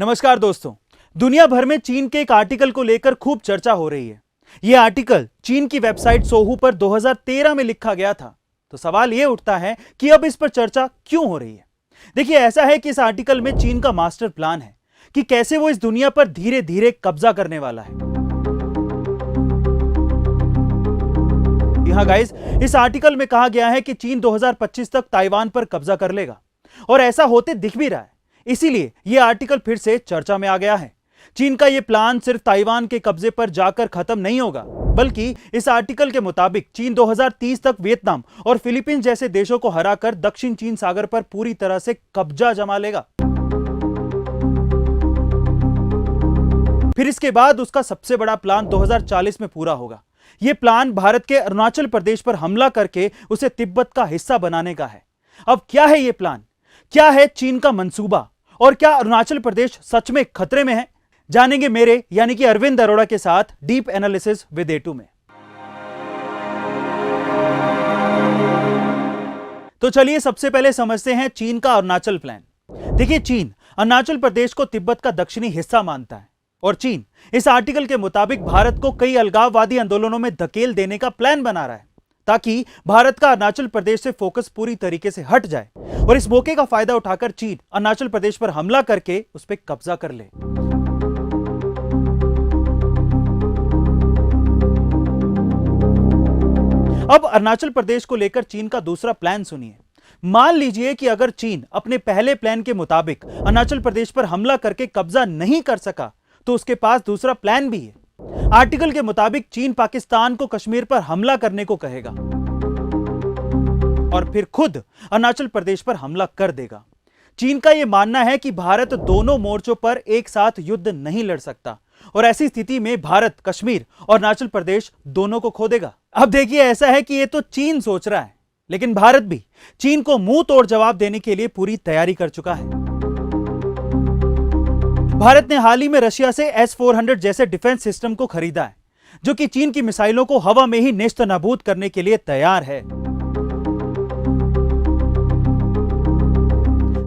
नमस्कार दोस्तों, दुनिया भर में चीन के एक आर्टिकल को लेकर खूब चर्चा हो रही है। यह आर्टिकल चीन की वेबसाइट सोहू पर 2013 में लिखा गया था। तो सवाल यह उठता है कि अब इस पर चर्चा क्यों हो रही है। देखिए, ऐसा है कि इस आर्टिकल में चीन का मास्टर प्लान है कि कैसे वो इस दुनिया पर धीरे धीरे कब्जा करने वाला है। यहां गाइस, इस आर्टिकल में कहा गया है कि चीन 2025 तक ताइवान पर कब्जा कर लेगा और ऐसा होते दिख भी रहा है। इसीलिए यह आर्टिकल फिर से चर्चा में आ गया है। चीन का यह प्लान सिर्फ ताइवान के कब्जे पर जाकर खत्म नहीं होगा, बल्कि इस आर्टिकल के मुताबिक चीन 2030 तक वियतनाम और फिलीपींस जैसे देशों को हराकर दक्षिण चीन सागर पर पूरी तरह से कब्जा जमा लेगा। फिर इसके बाद उसका सबसे बड़ा प्लान 2040 में पूरा होगा। यह प्लान भारत के अरुणाचल प्रदेश पर हमला करके उसे तिब्बत का हिस्सा बनाने का है। अब क्या है यह प्लान, क्या है चीन का मंसूबा और क्या अरुणाचल प्रदेश सच में खतरे में है, जानेंगे मेरे यानी कि अरविंद अरोड़ा के साथ डीप एनालिसिस विद A2 में। तो चलिए सबसे पहले समझते हैं चीन का अरुणाचल प्लान। देखिए, चीन अरुणाचल प्रदेश को तिब्बत का दक्षिणी हिस्सा मानता है और चीन इस आर्टिकल के मुताबिक भारत को कई अलगाववादी आंदोलनों में धकेल देने का प्लान बना रहा है ताकि भारत का अरुणाचल प्रदेश से फोकस पूरी तरीके से हट जाए और इस मौके का फायदा उठाकर चीन अरुणाचल प्रदेश पर हमला करके उस पर कब्जा कर ले। अब अरुणाचल प्रदेश को लेकर चीन का दूसरा प्लान सुनिए। मान लीजिए कि अगर चीन अपने पहले प्लान के मुताबिक अरुणाचल प्रदेश पर हमला करके कब्जा नहीं कर सका तो उसके पास दूसरा प्लान भी है। आर्टिकल के मुताबिक चीन पाकिस्तान को कश्मीर पर हमला करने को कहेगा और फिर खुद अरुणाचल प्रदेश पर हमला कर देगा। चीन का यह मानना है कि भारत दोनों मोर्चों पर एक साथ युद्ध नहीं लड़ सकता और ऐसी स्थिति में भारत कश्मीर और अरुणाचल प्रदेश दोनों को खो देगा। अब देखिए, ऐसा है कि यह तो चीन सोच रहा है, लेकिन भारत भी चीन को मुंह तोड़ जवाब देने के लिए पूरी तैयारी कर चुका है। भारत ने हाल ही में रशिया से S-400 जैसे डिफेंस सिस्टम को खरीदा है, जो कि चीन की मिसाइलों को हवा में ही नेस्तनाबूद करने के लिए तैयार है।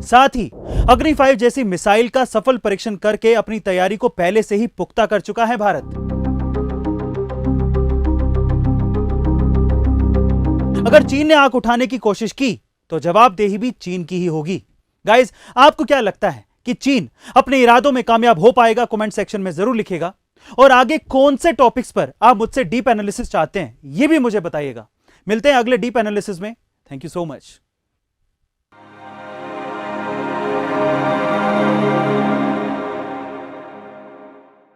साथ ही अग्नि 5 जैसी मिसाइल का सफल परीक्षण करके अपनी तैयारी को पहले से ही पुख्ता कर चुका है भारत। अगर चीन ने आंख उठाने की कोशिश की तो जवाबदेही भी चीन की ही होगी। गाइस, आपको क्या लगता है कि चीन अपने इरादों में कामयाब हो पाएगा? कमेंट सेक्शन में जरूर लिखिएगा और आगे कौन से टॉपिक्स पर आप मुझसे डीप एनालिसिस चाहते हैं, यह भी मुझे बताइएगा। मिलते हैं अगले डीप एनालिसिस में। Thank you so much.